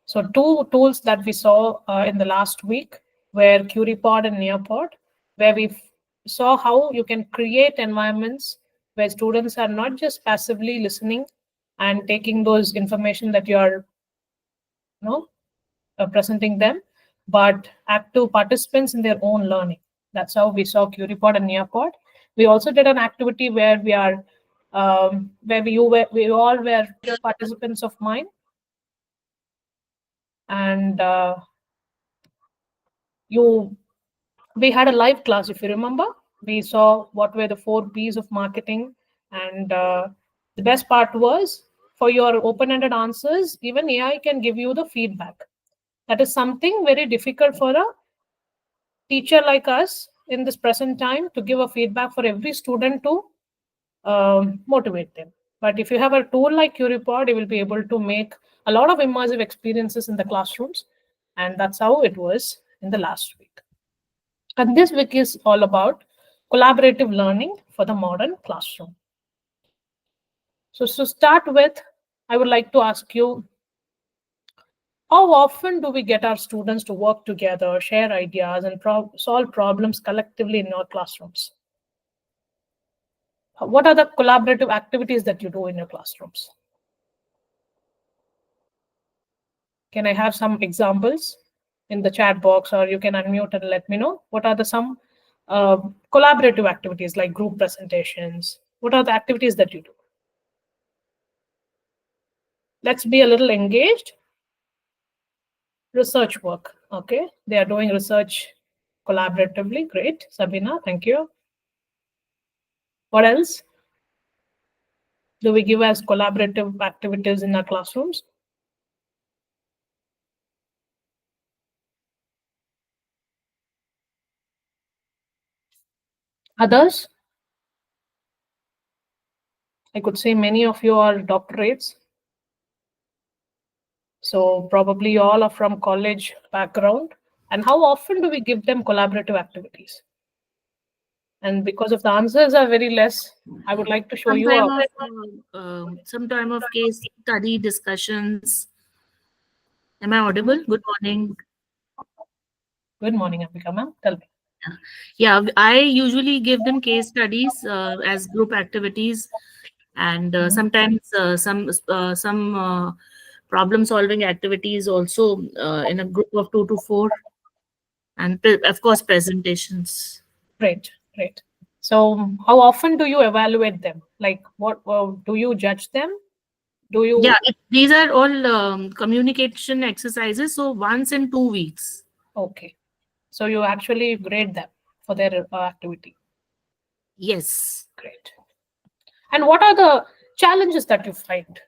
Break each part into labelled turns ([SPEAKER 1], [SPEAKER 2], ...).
[SPEAKER 1] So two tools that we saw in the last week were QueryPod and Nearpod, where we saw how you can create environments where students are not just passively listening and taking those information that you're presenting them, but active participants in their own learning. That's how we saw QueryPod and Nearpod. We also did an activity where we all were participants of mine, and we had a live class. If you remember, we saw what were the 4 P's of marketing, and the best part was for your open-ended answers, even AI can give you the feedback. That is something very difficult for a teacher like us in this present time, to give a feedback for every student to motivate them. But if you have a tool like QueryPod, you will be able to make a lot of immersive experiences in the classrooms, and that's how it was in the last week. And this week is all about collaborative learning for the modern classroom. So to start with, I would like to ask you, how often do we get our students to work together, share ideas, and solve problems collectively in our classrooms? What are the collaborative activities that you do in your classrooms? Can I have some examples in the chat box, or you can unmute and let me know what are some collaborative activities like group presentations? What are the activities that you do? Let's be a little engaged. Research work. Okay, they are doing research collaboratively. Great, Sabina, thank you. What else do we give as collaborative activities in our classrooms? Others? I could say many of you are doctorates. So probably you all are from college background. And how often do we give them collaborative activities? And because of the answers are very less, I would like to show you
[SPEAKER 2] some time of case study discussions. Am I audible? Good morning.
[SPEAKER 1] Good morning, Ambika ma'am. Tell me.
[SPEAKER 2] Yeah, I usually give them case studies as group activities, and sometimes some problem solving activities also in a group of 2 to 4, and of course presentations.
[SPEAKER 1] Great, great. So how often do you evaluate them? Like what do you judge them? Do you?
[SPEAKER 2] Yeah, these are all communication exercises. So once in 2 weeks.
[SPEAKER 1] Okay. So you actually grade them for their activity.
[SPEAKER 2] Yes.
[SPEAKER 1] Great. And what are the challenges that you find,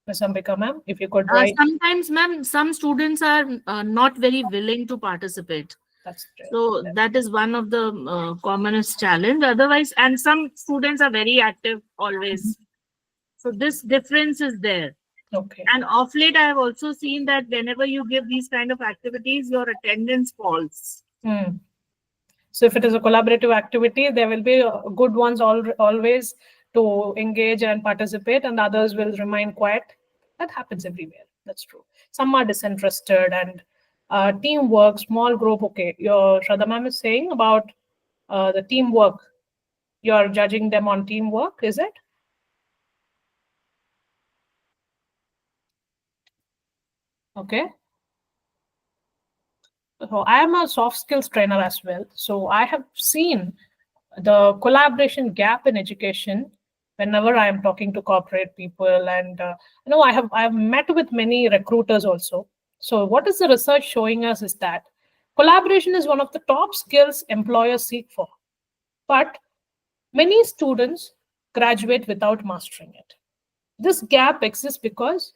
[SPEAKER 1] Ms. Ambika ma'am? If you could write.
[SPEAKER 2] Sometimes, ma'am, some students are not very willing to participate.
[SPEAKER 1] That's true.
[SPEAKER 2] So that is one of the commonest challenge. Otherwise, and some students are very active always. So this difference is there.
[SPEAKER 1] Okay.
[SPEAKER 2] And of late, I have also seen that whenever you give these kind of activities, your attendance falls.
[SPEAKER 1] So if it is a collaborative activity, there will be good ones always to engage and participate, and others will remain quiet. That happens everywhere. That's true. Some are disinterested, and teamwork, small group. Okay, your Shraddha ma'am is saying about the teamwork. You're judging them on teamwork, is it? Okay. So I am a soft skills trainer as well. So I have seen the collaboration gap in education whenever I am talking to corporate people, and I have met with many recruiters also. So what is the research showing us is that collaboration is one of the top skills employers seek for, but many students graduate without mastering it. This gap exists because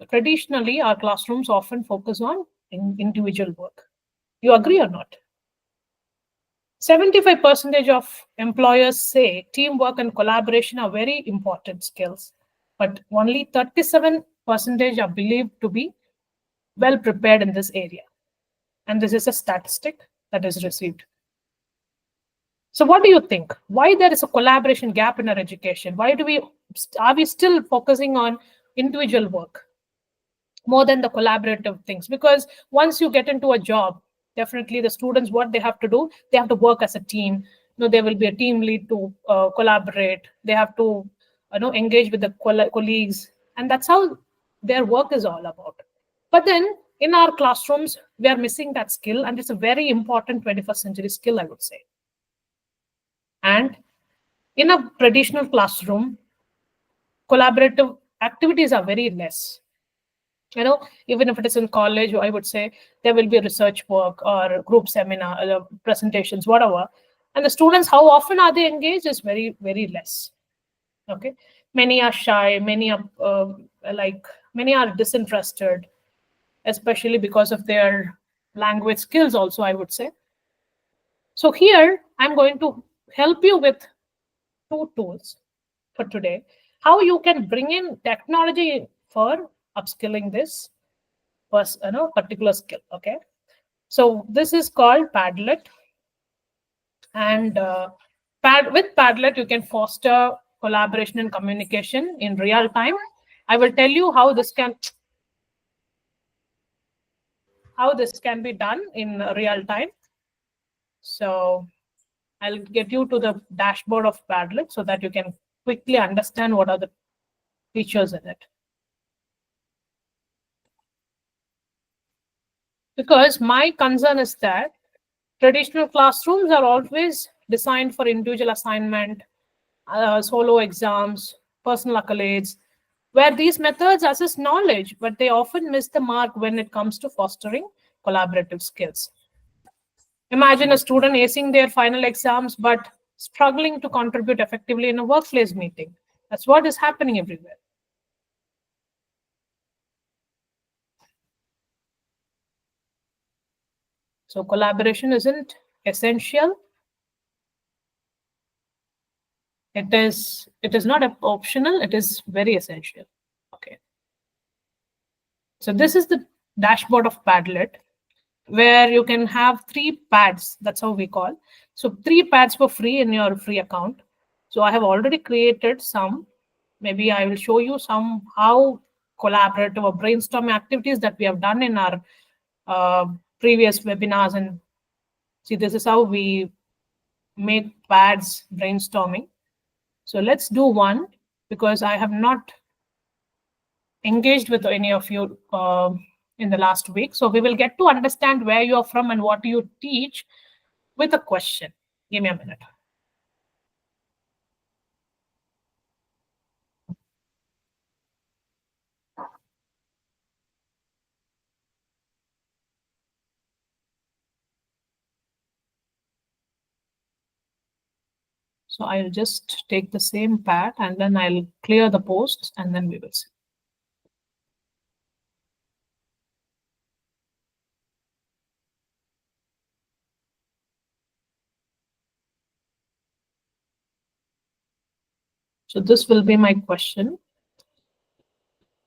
[SPEAKER 1] traditionally our classrooms often focus on individual work. You agree or not? 75% of employers say teamwork and collaboration are very important skills, but only 37% are believed to be well prepared in this area. And this is a statistic that is received. So what do you think? Why there is a collaboration gap in our education? Are we still focusing on individual work? more than the collaborative things. Because once you get into a job, definitely the students, what they have to do, they have to work as a team. There will be a team lead to collaborate. They have to engage with the colleagues, and that's how their work is all about. But then in our classrooms, we are missing that skill, and it's a very important 21st century skill, I would say. And in a traditional classroom, collaborative activities are very less. Even if it is in college, I would say there will be research work or group seminar, presentations, whatever. And the students, how often are they engaged is very, very less. Okay. Many are shy, many are many are disinterested, especially because of their language skills also, I would say. So here I'm going to help you with two tools for today, how you can bring in technology for upskilling this particular skill. Okay, so this is called Padlet, and with Padlet you can foster collaboration and communication in real time. I will tell you how this can be done in real time. So I'll get you to the dashboard of Padlet so that you can quickly understand what are the features in it. Because my concern is that traditional classrooms are always designed for individual assignment, solo exams, personal accolades, where these methods assess knowledge, but they often miss the mark when it comes to fostering collaborative skills. Imagine a student acing their final exams but struggling to contribute effectively in a workplace meeting. That's what is happening everywhere. So collaboration isn't essential. It is not optional, it is very essential. Okay. So this is the dashboard of Padlet, where you can have 3 pads. That's how we call. So 3 pads for free in your free account. So I have already created some. Maybe I will show you some how collaborative or brainstorming activities that we have done in our previous webinars. And see, this is how we make pads brainstorming. So let's do one, because I have not engaged with any of you in the last week. So we will get to understand where you are from and what you teach with a question. Give me a minute. So I'll just take the same pad and then I'll clear the posts and then we will see. So this will be my question.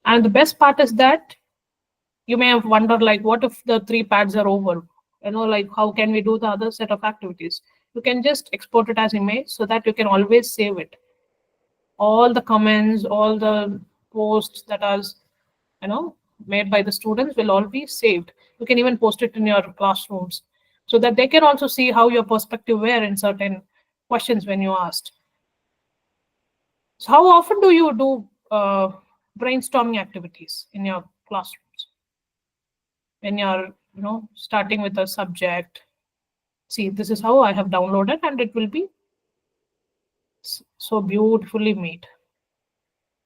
[SPEAKER 1] And the best part is that you may have wondered, like, what if the 3 pads are over? Like, how can we do the other set of activities? You can just export it as image so that you can always save it. All the comments, all the posts that are, made by the students will all be saved. You can even post it in your classrooms so that they can also see how your perspective were in certain questions when you asked. So how often do you do brainstorming activities in your classrooms? When you're, starting with a subject. See, this is how I have downloaded, and it will be so beautifully made.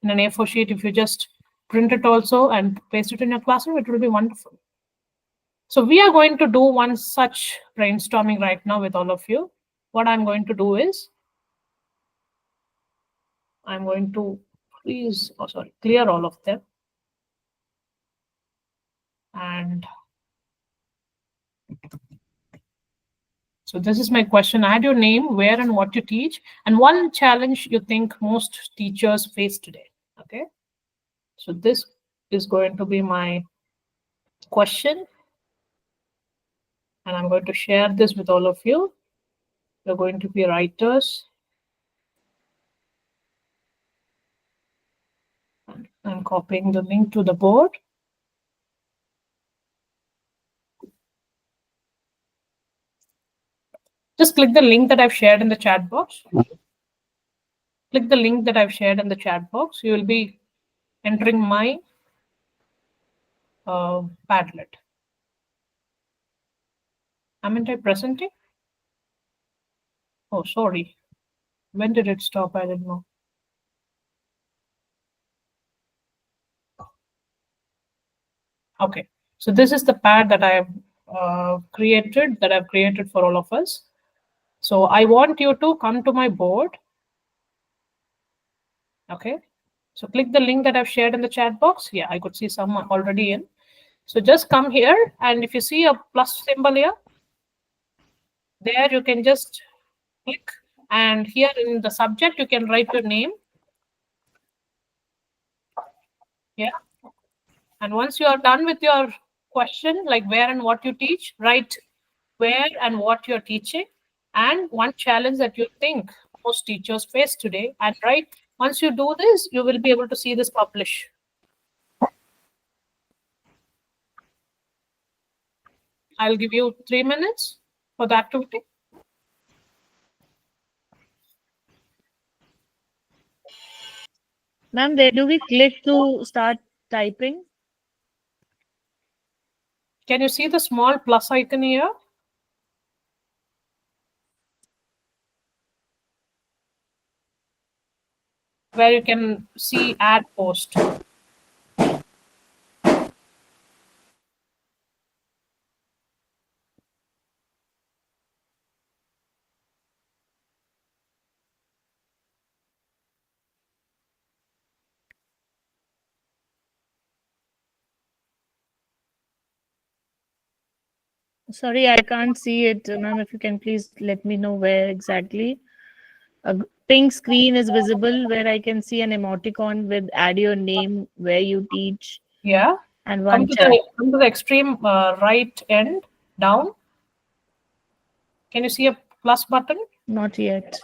[SPEAKER 1] In an A4 sheet, if you just print it also and paste it in your classroom, it will be wonderful. So we are going to do one such brainstorming right now with all of you. What I'm going to do is, I'm going to clear all of them. And so this is my question. Add your name, where and what you teach, and one challenge you think most teachers face today. Okay. So this is going to be my question. And I'm going to share this with all of you. You're going to be writers. I'm copying the link to the board. Just click the link that I've shared in the chat box. Click the link that I've shared in the chat box. You will be entering my Padlet. Haven't I presenting? Oh, sorry. When did it stop? I didn't know. Okay, so this is the pad that I've created for all of us. So I want you to come to my board. Okay, so click the link that I've shared in the chat box. Yeah, I could see some already in. So just come here, and if you see a plus symbol here, there you can just click, and here in the subject you can write your name. Yeah, and once you are done with your question, like where and what you teach, write where and what you're teaching, and one challenge that you think most teachers face today. And right, once you do this, you will be able to see this publish. I'll give you 3 minutes for the activity.
[SPEAKER 2] Ma'am, where do we click to start typing?
[SPEAKER 1] Can you see the small plus icon here? Where you can see add post.
[SPEAKER 2] Sorry, I can't see it, ma'am. If you can please let me know where exactly. A pink screen is visible where I can see an emoticon with add your name, where you teach,
[SPEAKER 1] Yeah,
[SPEAKER 2] and one chat.
[SPEAKER 1] come to the extreme right end down. Can you see a plus button?
[SPEAKER 2] Not yet.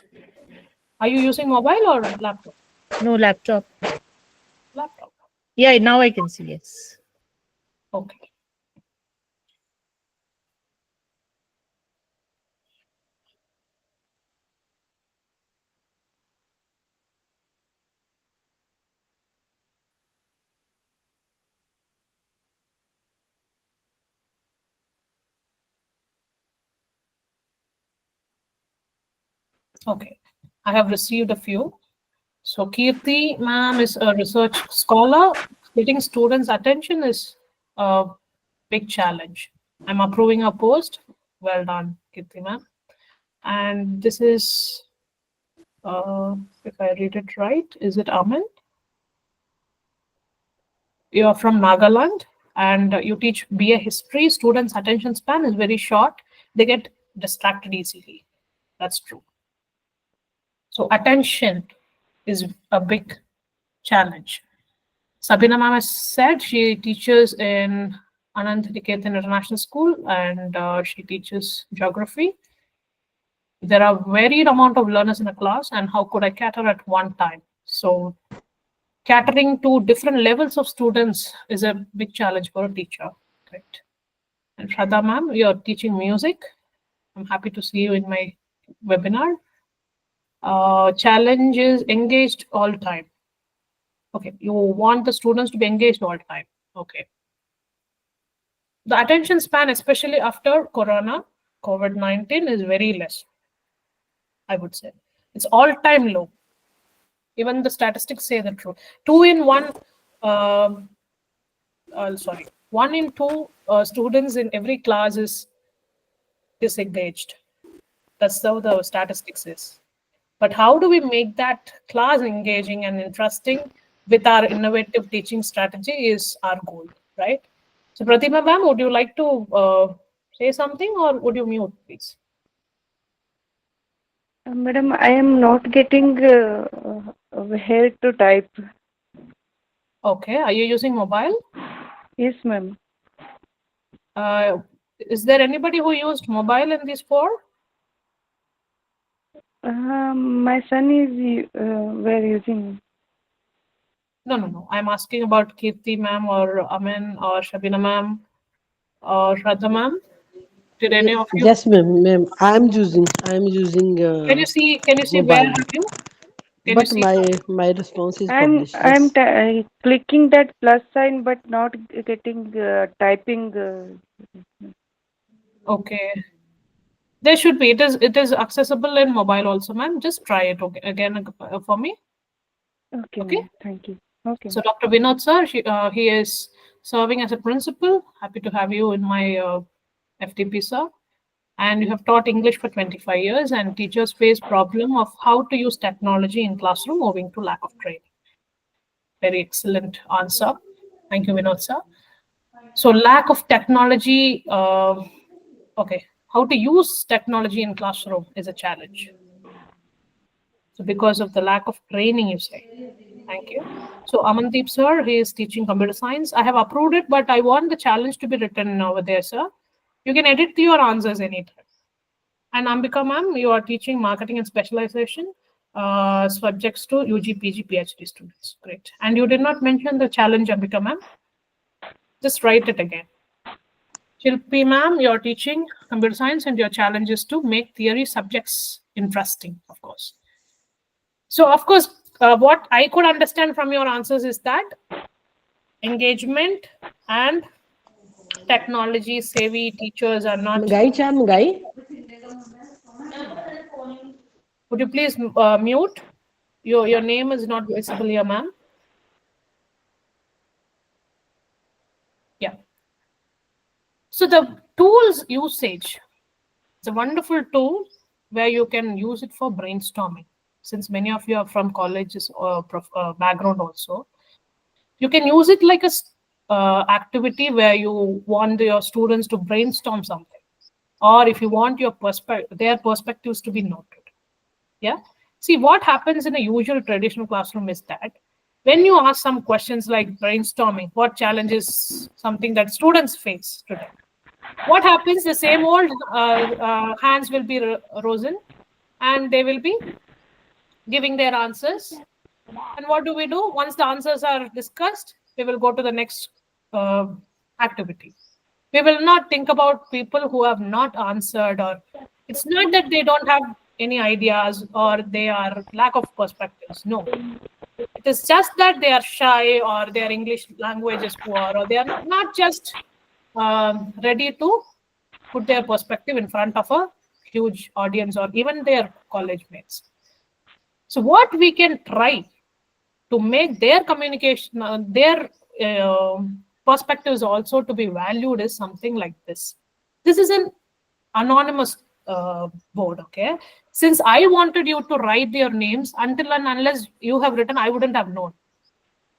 [SPEAKER 1] Are you using mobile or laptop?
[SPEAKER 2] No laptop.
[SPEAKER 1] Laptop.
[SPEAKER 2] Yeah, now I can see, yes.
[SPEAKER 1] Okay. Okay, I have received a few. So Kirti ma'am is a research scholar. Getting students' attention is a big challenge. I'm approving a post. Well done, Kirti ma'am. And this is, if I read it right, is it Aman? You're from Nagaland and you teach BA history. Students' attention span is very short. They get distracted easily. That's true. So attention is a big challenge. Sabina ma'am has said she teaches in Anand Niketan International School and she teaches geography. There are varied amount of learners in a class, and how could I cater at one time? So catering to different levels of students is a big challenge for a teacher. Right. And Shraddha ma'am, you're teaching music. I'm happy to see you in my webinar. Challenge is engaged all time. Okay, you want the students to be engaged all time. Okay. The attention span, especially after Corona, COVID-19, is very less, I would say. It's all-time low. Even the statistics say the truth. 1 in 2 students in every class is disengaged. That's how the statistics is. But how do we make that class engaging and interesting with our innovative teaching strategy is our goal, right? So Pratima ma'am, would you like to say something or would you mute, please?
[SPEAKER 3] Madam, I am not getting here to type.
[SPEAKER 1] Okay, are you using mobile?
[SPEAKER 3] Yes, ma'am.
[SPEAKER 1] Is there anybody who used mobile in these 4?
[SPEAKER 3] My son is were using.
[SPEAKER 1] No. I'm asking about Kirti ma'am or Aman or Shabina ma'am or Shraddha ma'am. Did any of you?
[SPEAKER 4] Yes, ma'am. I'm using
[SPEAKER 1] Can you see where
[SPEAKER 4] mobile,
[SPEAKER 1] have you? Can you
[SPEAKER 4] but
[SPEAKER 1] see?
[SPEAKER 4] my response is
[SPEAKER 3] I'm
[SPEAKER 4] published.
[SPEAKER 3] I'm
[SPEAKER 4] Yes.
[SPEAKER 3] t clicking that plus sign, but not getting typing.
[SPEAKER 1] Okay. There should be. It is accessible in mobile also, ma'am. Just try it again for me.
[SPEAKER 3] Okay,
[SPEAKER 1] Okay.
[SPEAKER 3] ma'am. Thank you. Okay,
[SPEAKER 1] So
[SPEAKER 3] ma'am.
[SPEAKER 1] Dr. Vinod sir, he is serving as a principal. Happy to have you in my FTP, sir. And you have taught English for 25 years, and teachers face problem of how to use technology in classroom owing to lack of training. Very excellent answer. Thank you, Vinod sir. So lack of technology. Okay, how to use technology in classroom is a challenge. So because of the lack of training, you say. Thank you. So Amandeep sir, he is teaching computer science. I have approved it, but I want the challenge to be written over there, sir. You can edit your answers anytime. And Ambika ma'am, you are teaching marketing and specialization subjects to UG, PG, PhD students. Great. And you did not mention the challenge, Ambika ma'am. Just write it again. Shilpi ma'am, you're teaching computer science and your challenge is to make theory subjects interesting, of course. So, of course, what I could understand from your answers is that engagement and technology savvy teachers are not.
[SPEAKER 4] Mangai.
[SPEAKER 1] Would you please mute? Your name is not visible here, ma'am. Yeah. So the tools usage, it's a wonderful tool where you can use it for brainstorming. Since many of you are from colleges or background also, you can use it like a activity where you want your students to brainstorm something, or if you want their perspectives to be noted. Yeah. See, what happens in a usual traditional classroom is that when you ask some questions like brainstorming, what challenges something that students face today, what happens? The same old hands will be risen, and they will be giving their answers. And what do we do? Once the answers are discussed, we will go to the next uh, activity. We will not think about people who have not answered, or it's not that they don't have any ideas or they are lack of perspectives. No, it is just that they are shy or their English language is poor or they are not just ready to put their perspective in front of a huge audience or even their college mates. So what we can try to make their communication, their perspectives also to be valued is something like this. This is an anonymous board, okay? Since I wanted you to write your names, until and unless you have written, I wouldn't have known.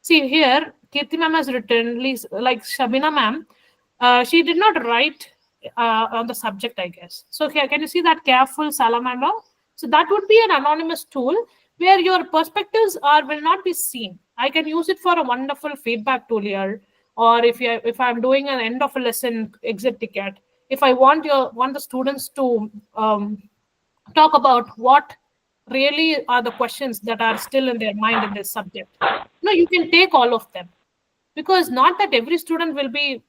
[SPEAKER 1] See here, Kirti ma'am has written, like Shabina ma'am, she did not write on the subject, I guess. So here, can you see that careful salamander? So that would be an anonymous tool where your perspectives will not be seen. I can use it for a wonderful feedback tool here, or if I'm doing an end of a lesson exit ticket, if I want the students to talk about what really are the questions that are still in their mind in this subject. No, you can take all of them, because not that every student will be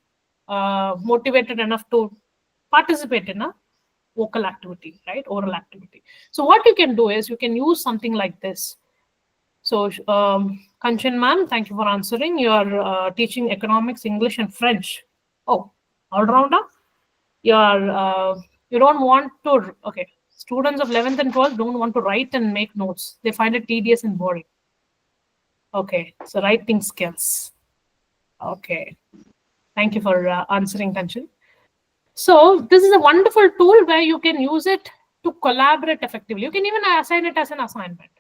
[SPEAKER 1] motivated enough to participate in a vocal activity, right? Oral activity. So what you can do is you can use something like this. So Kanchan ma'am, thank you for answering. You are teaching economics, English and French. Oh, all rounder. You don't want to, okay, students of 11th and 12th don't want to write and make notes. They find it tedious and boring. Okay, so writing skills. Okay, thank you for answering, Kanchan. So this is a wonderful tool where you can use it to collaborate effectively. You can even assign it as an assignment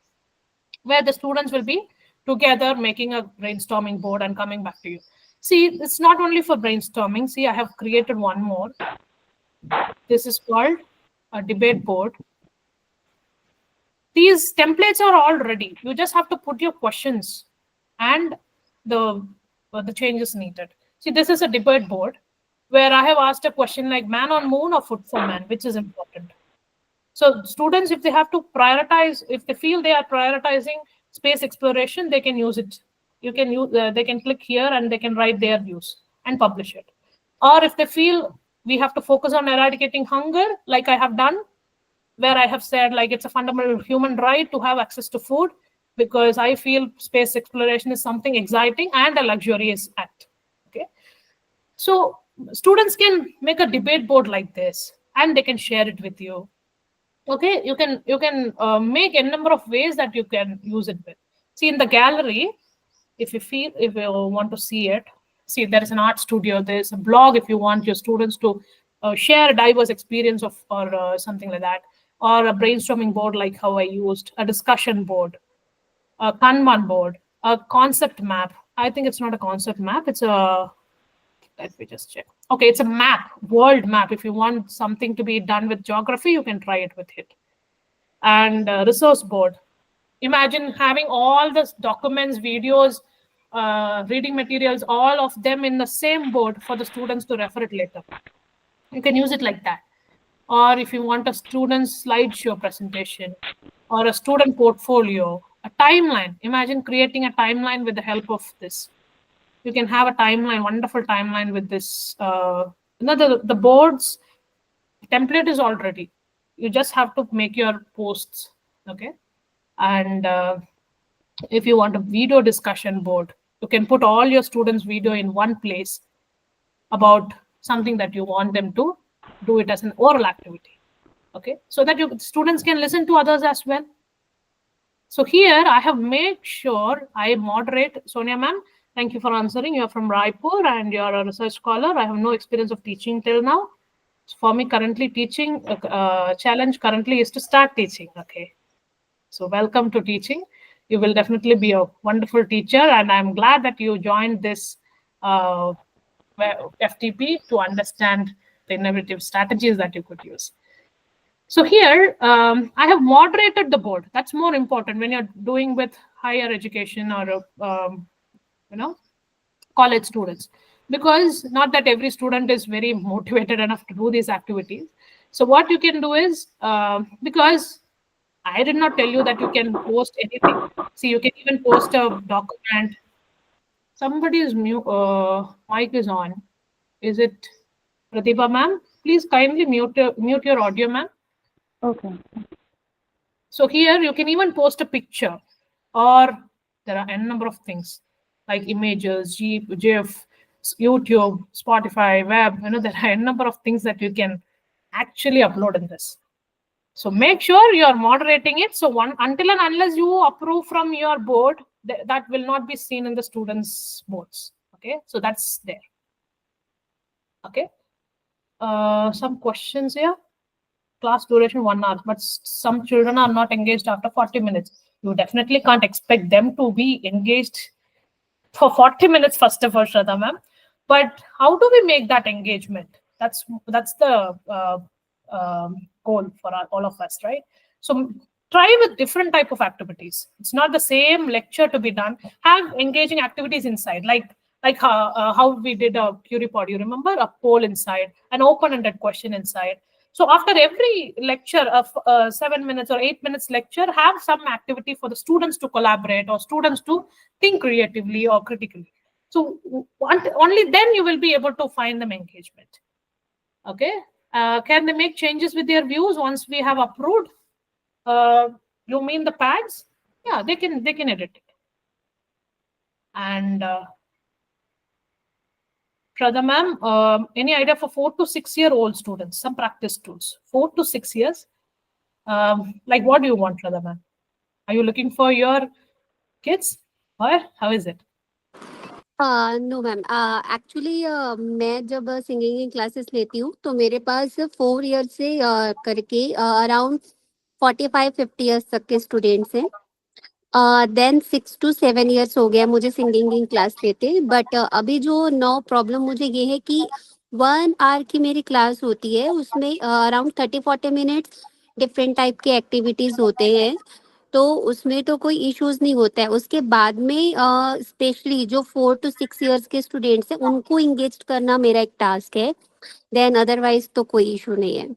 [SPEAKER 1] where the students will be together making a brainstorming board and coming back to you. See, it's not only for brainstorming. See, I have created one more. This is called a debate board. These templates are all ready. You just have to put your questions and the changes needed. See, this is a debate board where I have asked a question like man on moon or food for man, which is important. So students, if they have to prioritize, if they feel they are prioritizing space exploration, they can use it. You can use, they can click here and they can write their views and publish it. Or if they feel we have to focus on eradicating hunger, like I have done, where I have said like it's a fundamental human right to have access to food, because I feel space exploration is something exciting and a luxurious act. Okay, so students can make a debate board like this, and they can share it with you. Okay, you can make a number of ways that you can use it with. See in the gallery, if you want to see it, see there is an art studio, there's a blog if you want your students to share a diverse experience of, or something like that, or a brainstorming board like how I used, a discussion board, a Kanban board, a concept map. I think it's not a concept map, it's a, let me just check. Okay, it's a map, world map. If you want something to be done with geography, you can try it with it. And resource board. Imagine having all the documents, videos, reading materials, all of them in the same board for the students to refer it later. You can use it like that. Or if you want a student's slideshow presentation or a student portfolio, a timeline. Imagine creating a timeline with the help of this. You can have a timeline, wonderful timeline with this. The boards template is already. You just have to make your posts, okay? And if you want a video discussion board, you can put all your students' video in one place about something that you want them to do it as an oral activity, okay? So that your students can listen to others as well. So here I have made sure I moderate. Sonia ma'am, thank you for answering. You're from Raipur and you're a research scholar. I have no experience of teaching till now. For me, currently teaching, challenge currently is to start teaching, okay? So welcome to teaching. You will definitely be a wonderful teacher, and I'm glad that you joined this FTP to understand the innovative strategies that you could use. So here, I have moderated the board. That's more important when you're doing with higher education or, college students, because not that every student is very motivated enough to do these activities. So what you can do is, because I did not tell you that you can post anything. See, you can even post a document. Somebody's mic is on. Is it Pratibha ma'am? Please kindly mute your audio, ma'am.
[SPEAKER 3] Okay.
[SPEAKER 1] So here you can even post a picture, or there are a number of things like images, GIF, YouTube, Spotify, web. There are a number of things that you can actually upload in this. So make sure you are moderating it. So until and unless you approve from your board, that will not be seen in the students' boards. Okay, so that's there. Okay, some questions here. Class duration 1 hour, but some children are not engaged after 40 minutes. You definitely can't expect them to be engaged for 40 minutes, first of all, Shraddha ma'am. But how do we make that engagement? That's the goal for all of us, right? So try with different type of activities. It's not the same lecture to be done. Have engaging activities inside, like how we did a Curipod. You remember, a poll inside, an open-ended question inside. So after every lecture of 7 minutes or 8 minutes lecture, have some activity for the students to collaborate or students to think creatively or critically. So only then you will be able to find them engagement. Okay. Can they make changes with their views once we have approved? You mean the pads? Yeah, they can edit it. And Shraddha ma'am, any idea for 4 to 6 year old students? Some practice tools. 4 to 6 years. Like what do you want, Shraddha ma'am? Are you looking for your kids, or how is it?
[SPEAKER 5] No ma'am, actually मैं जब singing की classes लेती हूँ तो मेरे पास 4 year से करके around 45-50 years तक के स्टूडेंट्स हैं. देन 6 to 7 ईयर्स हो गया मुझे सिंगिंग की क्लास लेते. बट अभी जो नो प्रॉब्लम मुझे ये है कि 1 आवर की मेरी क्लास होती है, उसमें अराउंड 30-40 मिनट्स डिफरेंट टाइप के एक्टिविटीज़ होते हैं, तो उसमें तो कोई इश्यूज नहीं होता है. उसके बाद में स्पेशली जो 4 to 6 ईयर्स के स्टूडेंट्स हैं उनको इंगेज करना मेरा एक टास्क है. देन अदरवाइज तो कोई इशू नहीं है.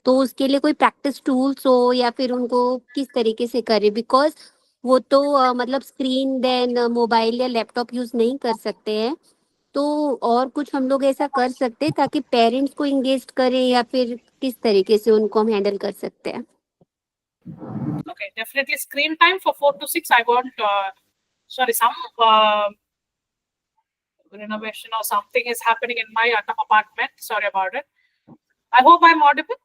[SPEAKER 5] तो उसके लिए कोई प्रैक्टिस टूल्स हो या फिर उनको किस तरीके से करें, बिकॉज वो तो मतलब स्क्रीन देन मोबाइल या लैपटॉप यूज नहीं कर सकते हैं. तो और कुछ हम लोग ऐसा कर सकते हैं ताकि पेरेंट्स को इंगेज करें, या फिर किस तरीके से उनको हम हैंडल कर सकते हैं?
[SPEAKER 1] Okay, definitely screen time for 4 to 6. I want, some renovation or something is happening in my apartment. Sorry about it. I hope I'm audible.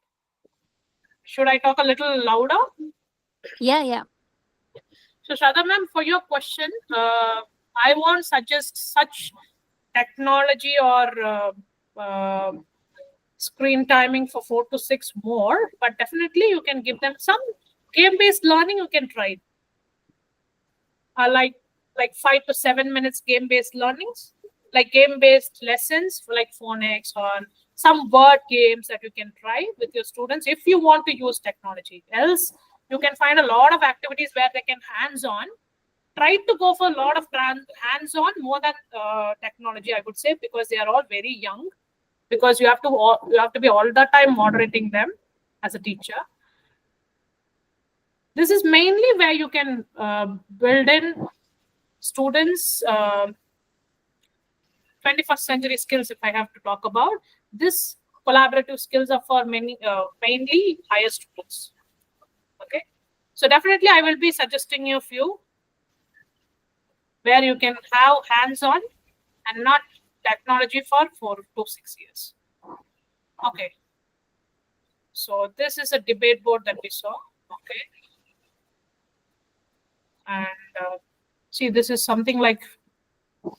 [SPEAKER 1] Should I talk a little louder?
[SPEAKER 5] Yeah.
[SPEAKER 1] So, Shraddha ma'am, for your question, I won't suggest such technology or screen timing for 4 to 6 more, but definitely you can give them some game-based learning. You can try like 5 to 7 minutes game-based learnings, like game-based lessons for like phonics or some word games that you can try with your students if you want to use technology. Else, you can find a lot of activities where they can hands-on. Try to go for a lot of hands-on more than technology, I would say, because they are all very young. Because you have to be all the time moderating them as a teacher. This is mainly where you can build in students 21st century skills. If I have to talk about this, collaborative skills are for mainly higher students. Okay, so definitely I will be suggesting you a few where you can have hands-on and not technology for 4 to 6 years. Okay, so this is a debate board that we saw. Okay, and see, this is something like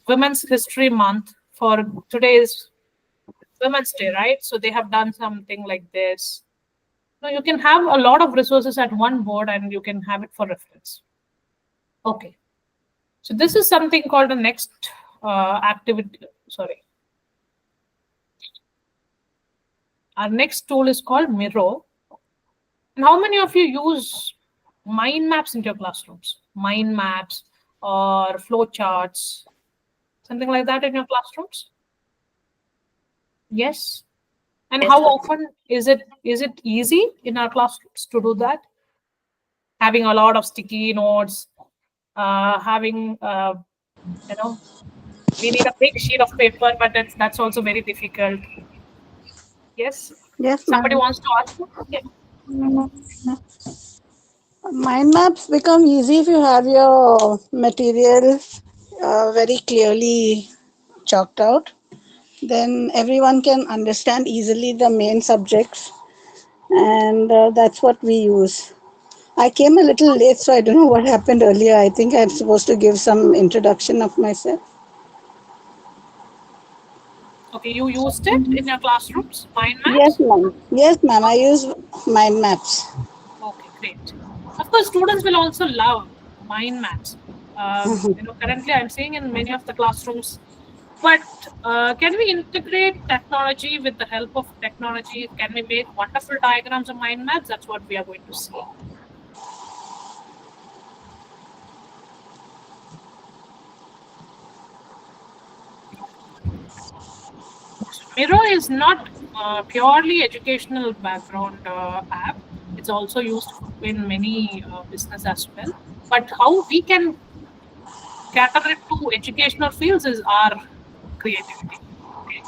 [SPEAKER 1] Women's History Month. For today's Women's Day, right? So they have done something like this. So you can have a lot of resources at one board and you can have it for reference. Okay, so this is something called the next activity. Sorry, our next tool is called Miro. And how many of you use mind maps into your classrooms? Mind maps or flow charts, something like that in your classrooms? Yes. And how often is it easy in our classrooms to do that? Having a lot of sticky notes, having we need a big sheet of paper, but that's also very difficult. Yes.
[SPEAKER 6] Yes,
[SPEAKER 1] Somebody
[SPEAKER 6] ma'am.
[SPEAKER 1] wants to ask? Yeah.
[SPEAKER 6] Mind maps become easy if you have your material very clearly chalked out. Then everyone can understand easily the main subjects, and that's what we use. I came a little late, so I don't know what happened earlier. I think I'm supposed to give some introduction of myself.
[SPEAKER 1] Okay, you used it in your classrooms, mind
[SPEAKER 6] Yes,
[SPEAKER 1] maps?
[SPEAKER 6] ma'am. Yes, ma'am. I use mind maps.
[SPEAKER 1] Okay, great. Of course, students will also love mind maps. Currently I'm seeing in many of the classrooms. But can we integrate technology with the help of technology? Can we make wonderful diagrams of mind maps? That's what we are going to see. Miro is not purely educational background app. It's also used in many business as well. But how we can cater it to educational fields is our creativity. Okay.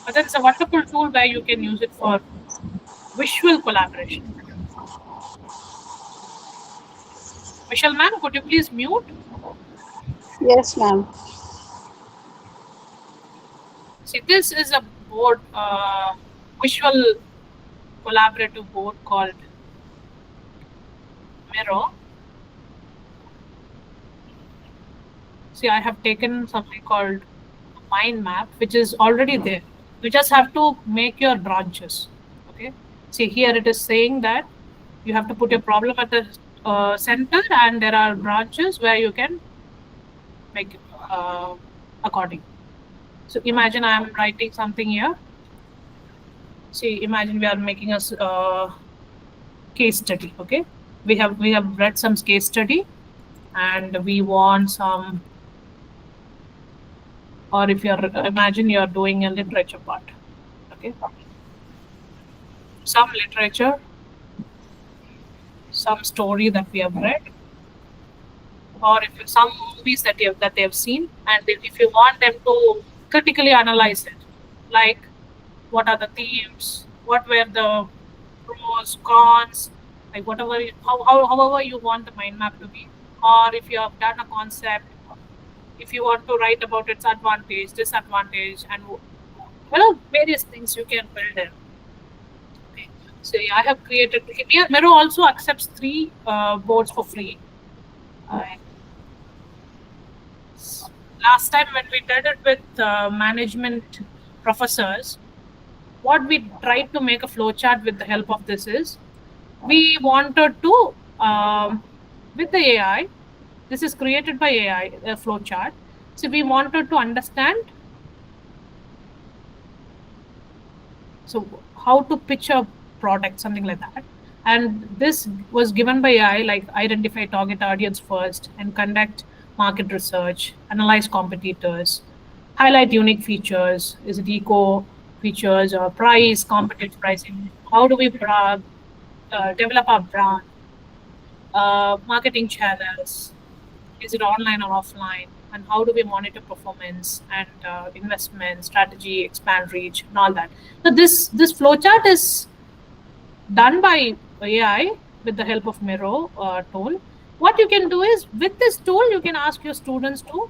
[SPEAKER 1] But then it's a wonderful tool where you can use it for visual collaboration. Michelle ma'am, could you please mute?
[SPEAKER 6] Yes, ma'am.
[SPEAKER 1] See, this is a board, visual collaborative board called Miro. See, I have taken something called mind map, which is already there. You just have to make your branches. Okay. See, here it is saying that you have to put your problem at the center, and there are branches where you can make according. So imagine I am writing something here. See, imagine we are making a case study. Okay, we have read some case study, and we want some. Or if you're imagine you're doing a literature part. Okay, some literature, some story that we have read. or if some movies that they have seen, and if you want them to critically analyze it, like what are the themes, what were the pros, cons, like whatever, however you want the mind map to be, or if you have done a concept, if you want to write about its advantage, disadvantage, and various things you can build in. Okay. So yeah, I have created. Miro also accepts 3 boards for free. Last time when we did it with management professors, what we tried to make a flowchart with the help of this is we wanted to with the AI. This is created by AI, a flowchart. So we wanted to understand how to pitch a product, something like that. And this was given by AI, like identify target audience first and conduct market research, analyze competitors, highlight unique features. Is it eco features or price, competitive pricing? How do we develop our brand? Marketing channels. Is it online or offline? And how do we monitor performance and investment strategy, expand reach, and all that? So this flowchart is done by AI with the help of Miro tool. What you can do is with this tool, you can ask your students to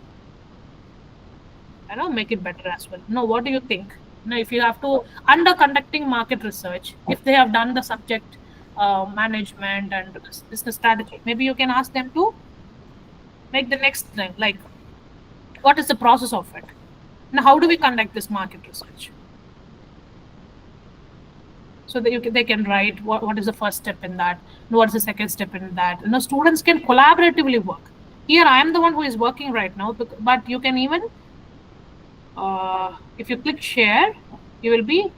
[SPEAKER 1] make it better as well. No, what do you think? If you have to under conducting market research, if they have done the subject management and business strategy, maybe you can ask them to make the next thing, like what is the process of it? Now, how do we conduct this market research? So that they can write what is the first step in that, what is the second step in that. Students can collaboratively work. Here, I am the one who is working right now, but you can even, if you click share, you will be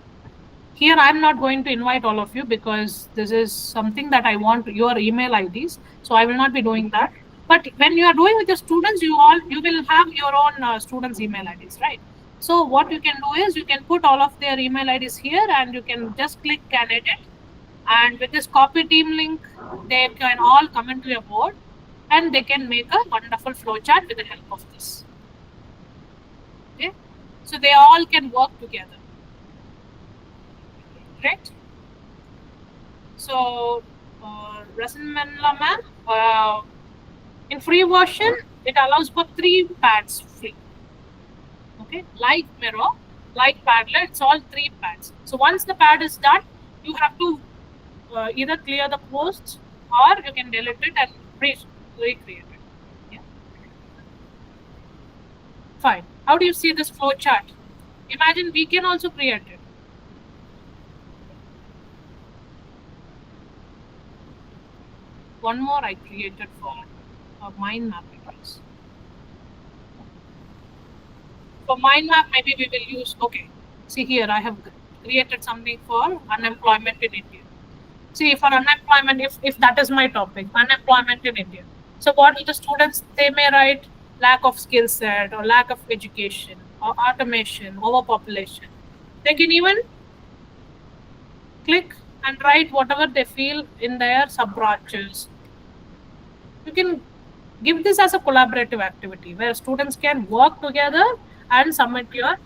[SPEAKER 1] here. I'm not going to invite all of you because this is something that I want your email IDs. So I will not be doing that. But when you are doing with your students, you will have your own students' email IDs, right? So what you can do is you can put all of their email IDs here, and you can just click and edit. And with this copy team link, they can all come into your board, and they can make a wonderful flowchart with the help of this. Okay, so they all can work together. Right? So, Rasanmanla ma'am, in free version, it allows for 3 pads free. Okay, like Miro, like Padlet, it's all 3 pads. So once the pad is done, you have to either clear the posts or you can delete it and recreate it. Yeah. Fine. How do you see this flow chart? Imagine we can also create it. One more I created for a mind map, I guess. For mind map, maybe we will use, okay, see here, I have created something for unemployment in India. See, for unemployment, if that is my topic, unemployment in India. So what do the students, they may write lack of skill set or lack of education or automation, overpopulation. They can even click and write whatever they feel in their sub-branches. You can give this as a collaborative activity where students can work together and submit your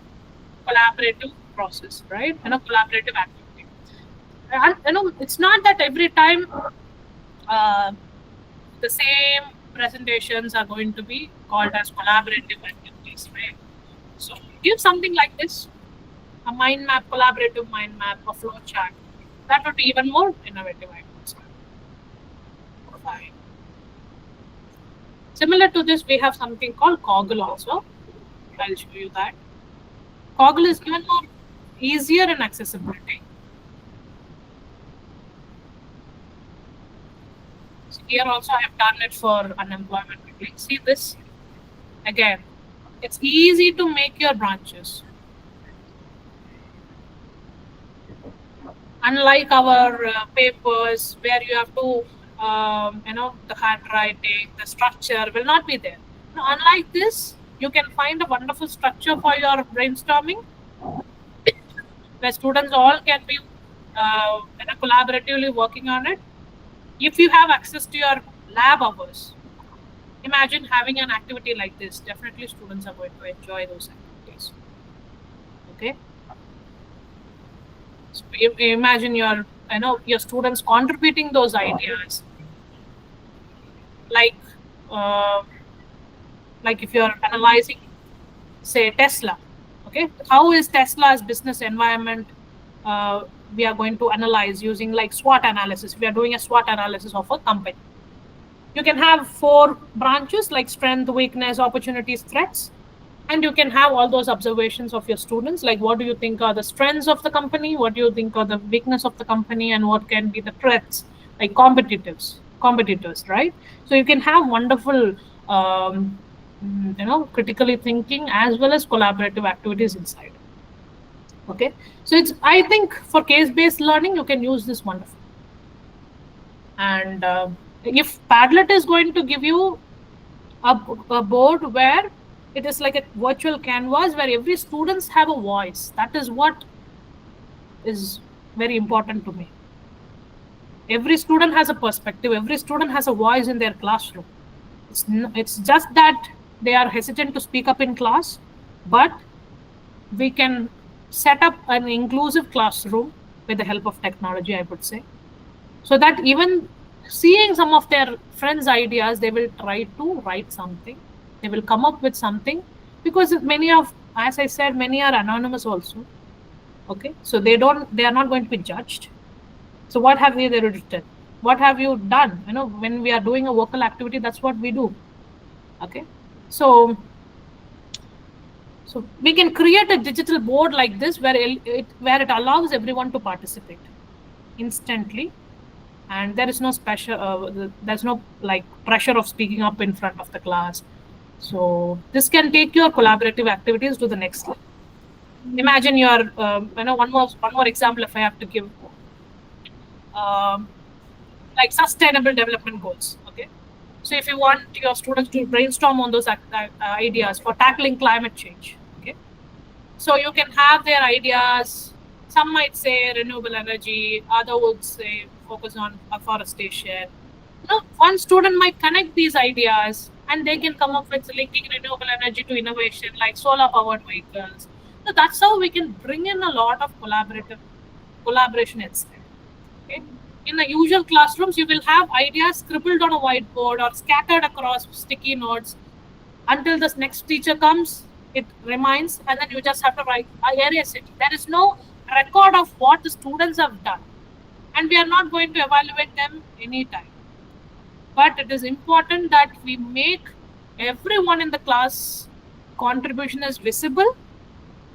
[SPEAKER 1] collaborative process, right? Collaborative activity. And it's not that every time the same presentations are going to be called as collaborative activities, right? So give something like this, a mind map, collaborative mind map, a flow chart. That would be even more innovative, I would say. Fine. Similar to this, we have something called Coggle also. I'll show you that. Coggle is even more easier in accessibility. So here also I have done it for unemployment. See this? Again, it's easy to make your branches. Unlike our papers where you have to, the handwriting, the structure will not be there. Unlike this, you can find a wonderful structure for your brainstorming where students all can be collaboratively working on it. If you have access to your lab hours, Imagine having an activity like this. Definitely students are going to enjoy those activities. Okay. So imagine your students contributing those ideas, like uh, like if you're analyzing, say, Tesla. Okay, how is Tesla's business environment? We are going to analyze using like SWOT analysis. We are doing a SWOT analysis of a company. You can have 4 branches like strength, weakness, opportunities, threats. And you can have all those observations of your students, like what do you think are the strengths of the company, what do you think are the weakness of the company, and what can be the threats, like competitors, right? So you can have wonderful critically thinking as well as collaborative activities inside. Okay, so I think for case-based learning you can use this wonderfully. And if Padlet is going to give you a board where it is like a virtual canvas where every students have a voice, that is what is very important to me. Every student has a perspective, every student has a voice in their classroom. It's just that they are hesitant to speak up in class, but we can set up an inclusive classroom with the help of technology, I would say, so that even seeing some of their friends' ideas, they will try to write something, they will come up with something, because as I said, many are anonymous also. Okay, so they are not going to be judged. So what have you written? What have you done? When we are doing a vocal activity, that's what we do. Okay, so we can create a digital board like this where it allows everyone to participate instantly, and there is no there's no like pressure of speaking up in front of the class. So this can take your collaborative activities to the next level. Imagine your one more example, if I have to give, like sustainable development goals. Okay, so if you want your students to brainstorm on those ideas for tackling climate change, okay, so you can have their ideas. Some might say renewable energy, other would say focus on afforestation. One student might connect these ideas and they can come up with linking renewable energy to innovation like solar powered vehicles. So that's how we can bring in a lot of collaboration instead. Okay? In the usual classrooms, you will have ideas scribbled on a whiteboard or scattered across sticky notes until the next teacher comes. It reminds, and then you just have to erase it. There is no record of what the students have done, and we are not going to evaluate them anytime. But it is important that we make everyone in the class contribution is visible,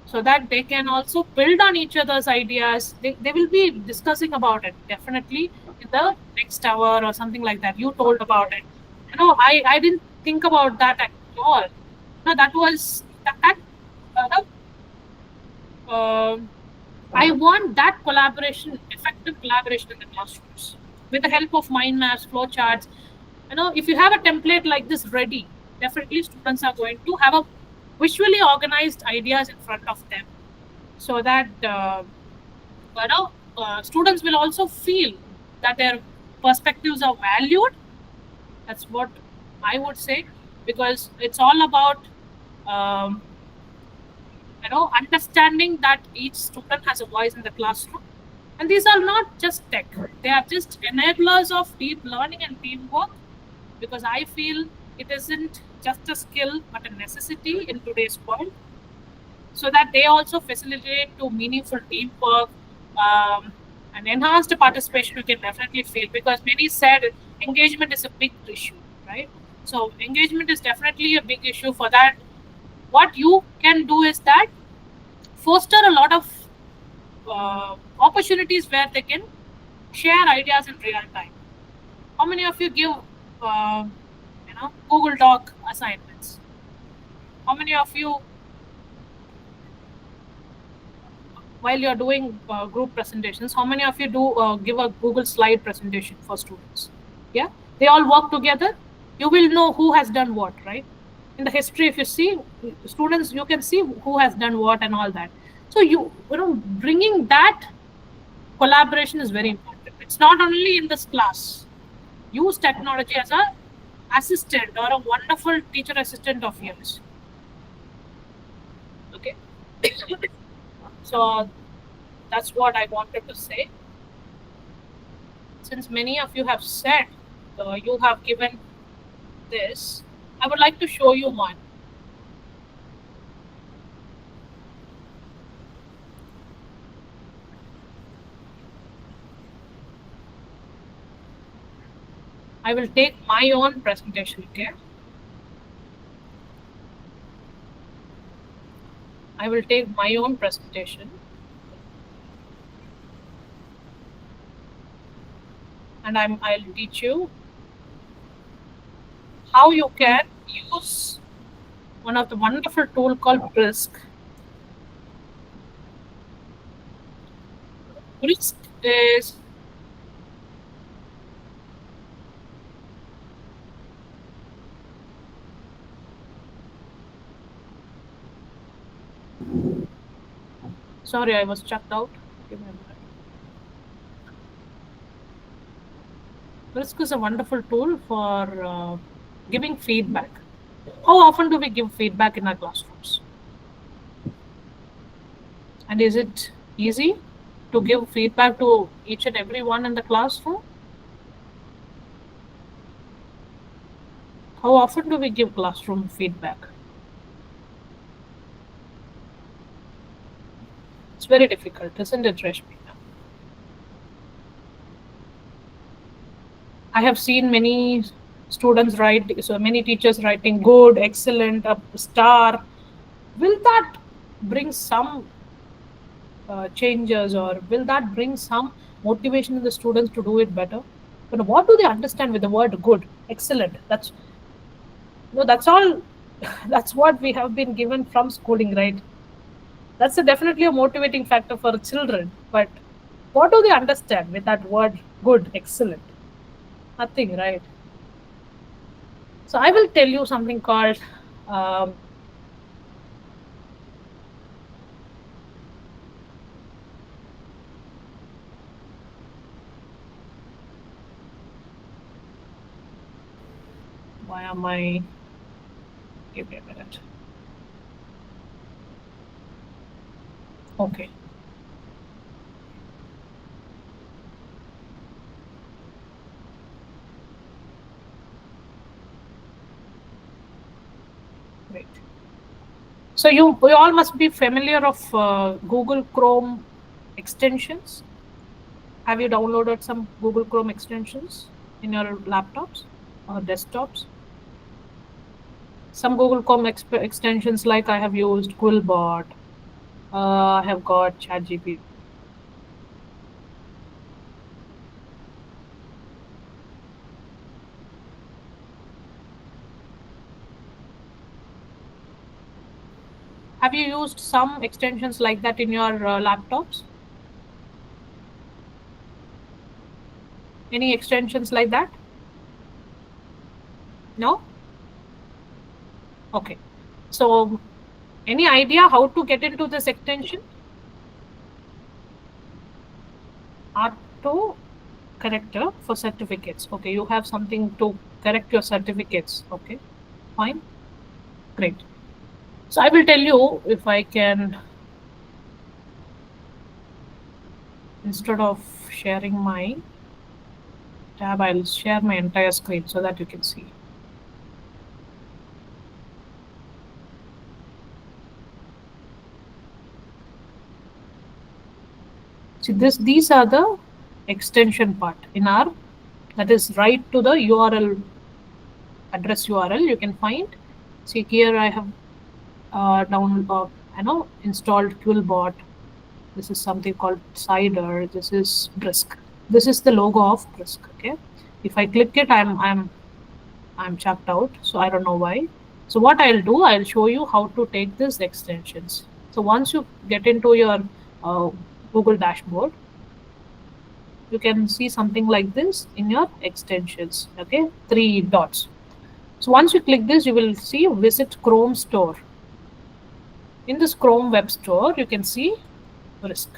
[SPEAKER 1] so that they can also build on each other's ideas. They will be discussing about it definitely in the next hour or something like that. You told about it. I didn't think about that at all. That was that. I want that collaboration, effective collaboration in the classrooms with the help of mind maps, flowcharts. If you have a template like this ready, definitely students are going to have a visually organized ideas in front of them, so that students will also feel that their perspectives are valued. That's what I would say, because it's all about understanding that each student has a voice in the classroom. And these are not just tech, they are just enablers of deep learning and teamwork, because I feel it isn't just a skill but a necessity in today's world, so that they also facilitate to meaningful teamwork and enhanced participation. You can definitely feel, because many said engagement is a big issue, right? So engagement is definitely a big issue. For that, what you can do is that foster a lot of opportunities where they can share ideas in real time. How many of you give Google Doc assignments? How many of you, while you're doing group presentations, how many of you do give a Google slide presentation for students? Yeah, they all work together. You will know who has done what, right? In the history, if you see students, you can see who has done what and all that. So bringing that collaboration is very important. It's not only in this class. Use technology as a assistant or a wonderful teacher assistant of yours. Okay. So that's what I wanted to say. Since many of you have said you have given this, I would like to show you one. I will take my own presentation, okay? I will take my own presentation. And I'll teach you how you can use one of the wonderful tool called Brisk. Brisk is sorry, I was checked out. Give me a minute. Brisk is a wonderful tool for giving feedback. How often do we give feedback in our classrooms? And is it easy to give feedback to each and every one in the classroom? How often do we give classroom feedback? It's very difficult, isn't it, Rashmi? I have seen many students write, so many teachers writing good, excellent, a star. Will that bring some changes, or will that bring some motivation in the students to do it better? But what do they understand with the word good, excellent? That's all. That's what we have been given from schooling, right? That's definitely a motivating factor for children. But what do they understand with that word good, excellent? Nothing, right? So I will tell you something called why am I? Give me a minute. Okay. Great. So you all must be familiar of Google Chrome extensions. Have you downloaded some Google Chrome extensions in your laptops or desktops? Some Google Chrome extensions, like I have used Quillbot, I have got ChatGPT. Have you used some extensions like that in your laptops? Any extensions like that? No? Okay. So, any idea how to get into this extension? Auto corrector for certificates. Okay, you have something to correct your certificates. Okay, fine. Great. So I will tell you, if I can, instead of sharing my tab, I'll share my entire screen so that you can see. See, these are the extension part in our, that is right to the URL, address URL you can find. See, here I have installed Quillbot. This is something called Cider. This is Brisk. This is the logo of Brisk. Okay, if I click it, I'm checked out. So I don't know why. So what I'll do, I'll show you how to take these extensions. So once you get into your Google dashboard, you can see something like this in your extensions. Okay, 3 dots. So once you click this, you will see visit Chrome store. In this Chrome web store, you can see Brisk.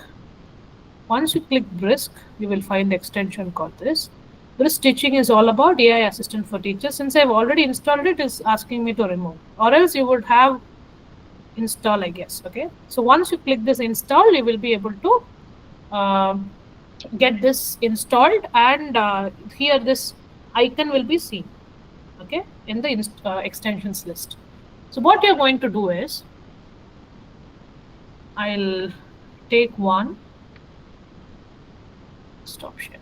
[SPEAKER 1] Once you click Brisk, you will find the extension called this. This teaching is all about AI assistant for teachers. Since I've already installed it, it's asking me to remove, or else you would have install, I guess. Okay, so once you click this install, you will be able to get this installed, and here this icon will be seen, okay, in the extensions list. So what you're going to do is, I'll take one, stop sharing.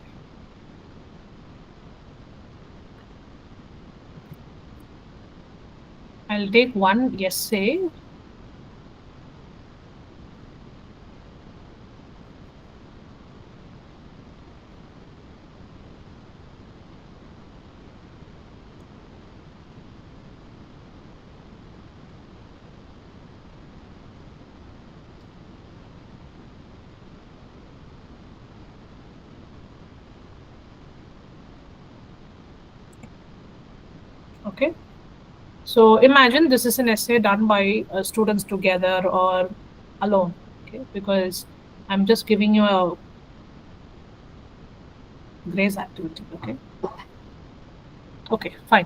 [SPEAKER 1] I'll take one essay. Okay, so imagine this is an essay done by students together or alone, okay, because I'm just giving you a grace activity. Okay, fine.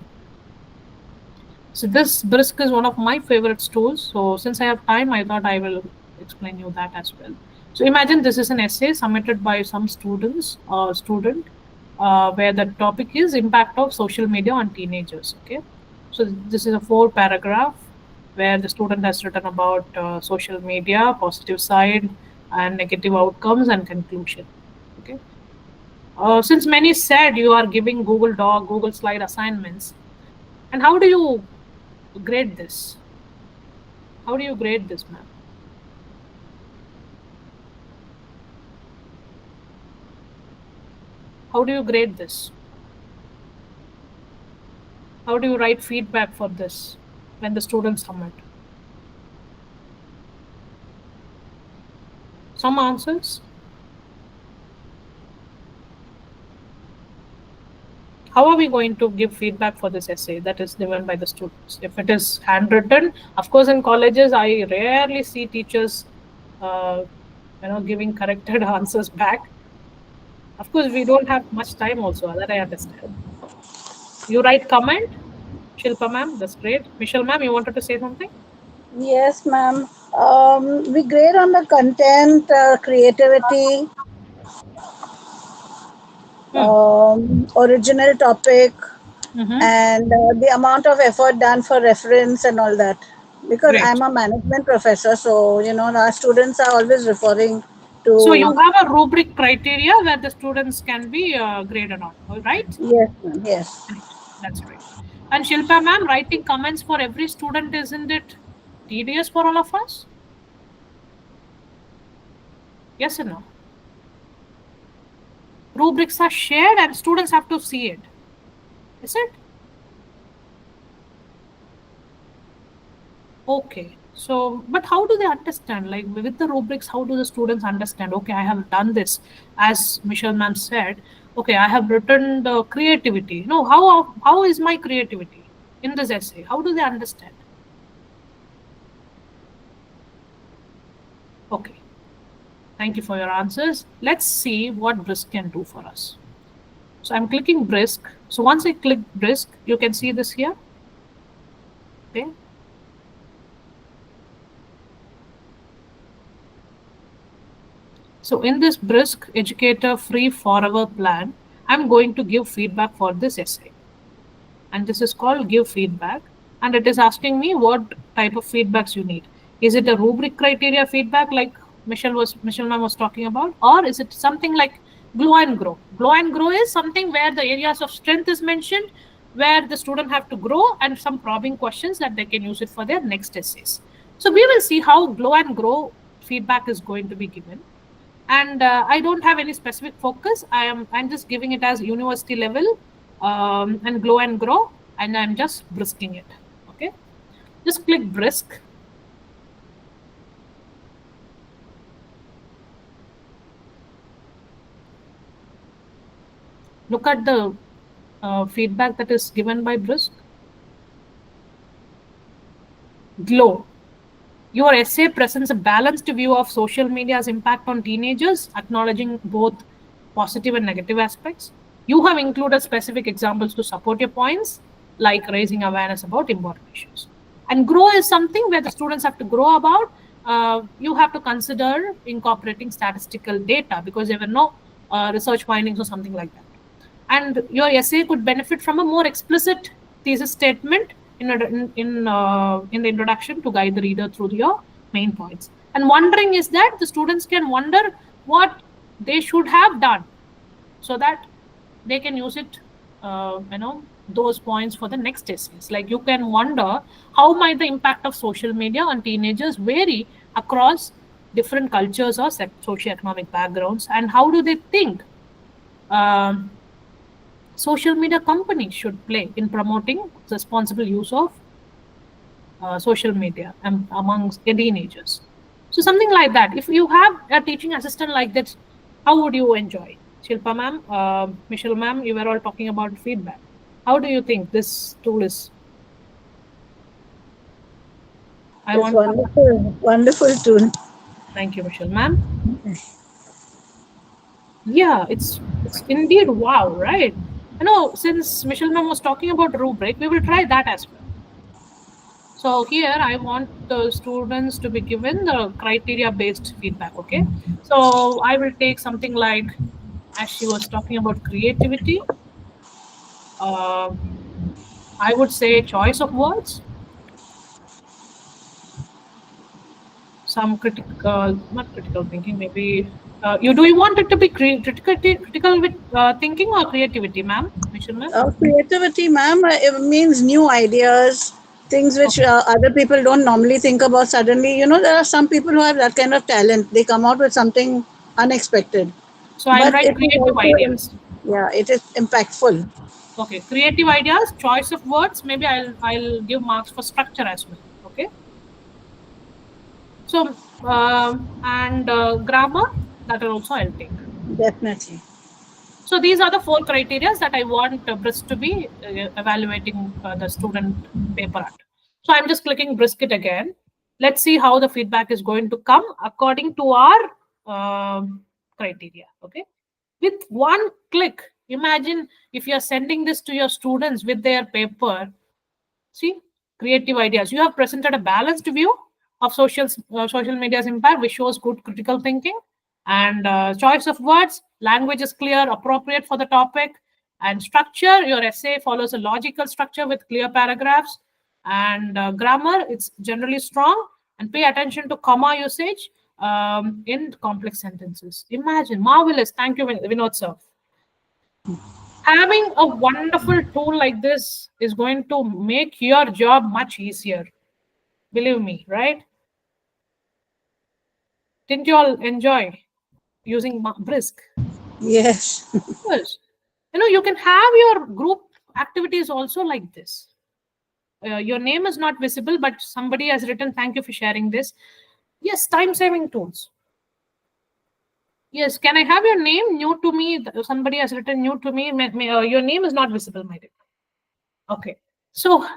[SPEAKER 1] So this brisk is one of my favorite tools. So since I have time, I thought I will explain you that as well. So imagine this is an essay submitted by some students or student where the topic is impact of social media on teenagers. Okay, so this is a 4-paragraph where the student has written about social media, positive side, and negative outcomes and conclusion. Okay. Since many said you are giving Google Doc, Google Slide assignments, and how do you grade this? How do you grade this, ma'am? How do you grade this? How do you write feedback for this when the students submit? Some answers? How are we going to give feedback for this essay that is given by the students? If it is handwritten, of course, in colleges, I rarely see teachers, giving corrected answers back. Of course, we don't have much time also, that I understand. You write comment, Shilpa ma'am, that's great. Michelle ma'am, you wanted to say something?
[SPEAKER 6] Yes, ma'am. We grade on the content, creativity, original topic, and the amount of effort done for reference and all that. Because
[SPEAKER 1] Great.
[SPEAKER 6] I'm a management professor, so our students are always referring to.
[SPEAKER 1] So you have a rubric criteria where the students can be graded on, all right?
[SPEAKER 6] Yes, ma'am. Yes.
[SPEAKER 1] That's great. And Shilpa ma'am, writing comments for every student, isn't it tedious for all of us? Yes or no? Rubrics are shared and students have to see it. Is it? Okay. So, but how do they understand? Like with the rubrics, how do the students understand? Okay, I have done this, as Michelle ma'am said. Okay, I have written the creativity. No, how is my creativity in this essay? How do they understand? Okay. Thank you for your answers. Let's see what Brisk can do for us. So I'm clicking Brisk. So once I click Brisk, you can see this here. Okay. So in this Brisk Educator Free Forever plan, I'm going to give feedback for this essay. And this is called Give Feedback. And it is asking me what type of feedbacks you need. Is it a rubric criteria feedback like Michelle ma'am was talking about? Or is it something like Glow and Grow? Glow and Grow is something where the areas of strength is mentioned, where the student have to grow, and some probing questions that they can use it for their next essays. So we will see how Glow and Grow feedback is going to be given. And I don't have any specific focus. I'm just giving it as university level and Glow and Grow, and I'm just brisking it. Okay, just click Brisk. Look at the feedback that is given by Brisk. Glow. Your essay presents a balanced view of social media's impact on teenagers, acknowledging both positive and negative aspects. You have included specific examples to support your points, like raising awareness about important issues. And grow is something where the students have to grow about. You have to consider incorporating statistical data because there were no research findings or something like that. And your essay could benefit from a more explicit thesis statement in the introduction to guide the reader through your main points. And wondering is that the students can wonder what they should have done so that they can use it, those points for the next essays. Like you can wonder how might the impact of social media on teenagers vary across different cultures or socioeconomic backgrounds, and how do they think social media companies should play in promoting responsible use of social media amongst teenagers. So something like that. If you have a teaching assistant like that, how would you enjoy? Shilpa ma'am, Michelle ma'am, you were all talking about feedback. How do you think this tool is?
[SPEAKER 6] It's wonderful, wonderful tool.
[SPEAKER 1] Thank you, Michelle ma'am. Yeah, it's indeed wow, right? Since Michelle ma'am was talking about rubric, we will try that as well. So here I want the students to be given the criteria-based feedback, okay? So I will take something like, as she was talking about creativity, I would say choice of words, some not critical thinking, maybe. Do you want it to be critical with thinking or creativity, ma'am? Michelle ma'am?
[SPEAKER 6] Creativity, ma'am, it means new ideas, things which other people don't normally think about. Suddenly, there are some people who have that kind of talent. They come out with something unexpected.
[SPEAKER 1] So I'll
[SPEAKER 6] But
[SPEAKER 1] write
[SPEAKER 6] it is
[SPEAKER 1] creative
[SPEAKER 6] also,
[SPEAKER 1] ideas.
[SPEAKER 6] yeah, it is impactful.
[SPEAKER 1] Okay, creative ideas, choice of words. Maybe I'll give marks for structure as well. Okay. So and grammar, that also I'll take.
[SPEAKER 6] Definitely.
[SPEAKER 1] So these are the 4 criteria that I want BRISC to be evaluating the student paper at. So I'm just clicking BRISC it again. Let's see how the feedback is going to come according to our criteria. Okay. With one click, imagine if you're sending this to your students with their paper. See, creative ideas. You have presented a balanced view of social media's impact, which shows good critical thinking and choice of words. Language is clear, appropriate for the topic, and structure. Your essay follows a logical structure with clear paragraphs, and grammar. It's generally strong, and pay attention to comma usage in complex sentences. Imagine, marvelous. Thank you, Vinod sir. Having a wonderful tool like this is going to make your job much easier. Believe me, right? Didn't you all enjoy using BRISC?
[SPEAKER 6] Yes.
[SPEAKER 1] Yes. You can have your group activities also like this. Your name is not visible, but somebody has written, thank you for sharing this. Yes, time-saving tools. Yes, can I have your name new to me? Somebody has written new to me. Your name is not visible, my dear. Okay. So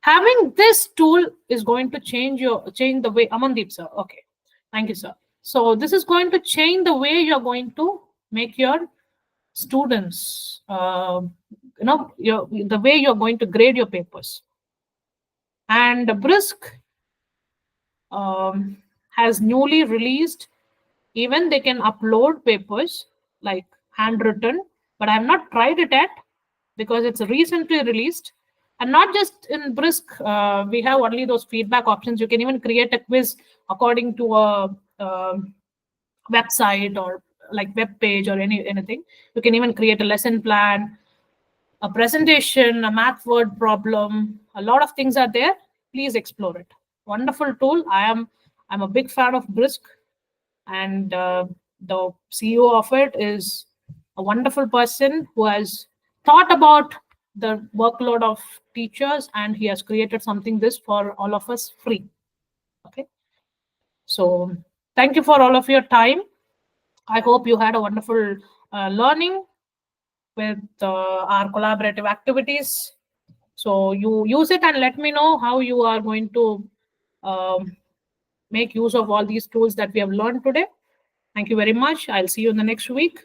[SPEAKER 1] having this tool is going to change the way. Amandeep sir. Okay. Thank you, sir. So this is going to change the way you're going to make your students, the way you're going to grade your papers. And BRISC has newly released, even they can upload papers like handwritten, but I have not tried it yet because it's recently released. And not just in BRISC, we have only those feedback options. You can even create a quiz according to a website or like web page or anything. You can even create a lesson plan, a presentation, a math word problem. A lot of things are there. Please explore it. Wonderful tool. I'm a big fan of BRISC, and the CEO of it is a wonderful person who has thought about the workload of teachers, and he has created something this for all of us free. Okay. So thank you for all of your time. I hope you had a wonderful learning with our collaborative activities. So you use it and let me know how you are going to make use of all these tools that we have learned today. Thank you very much. I'll see you in the next week.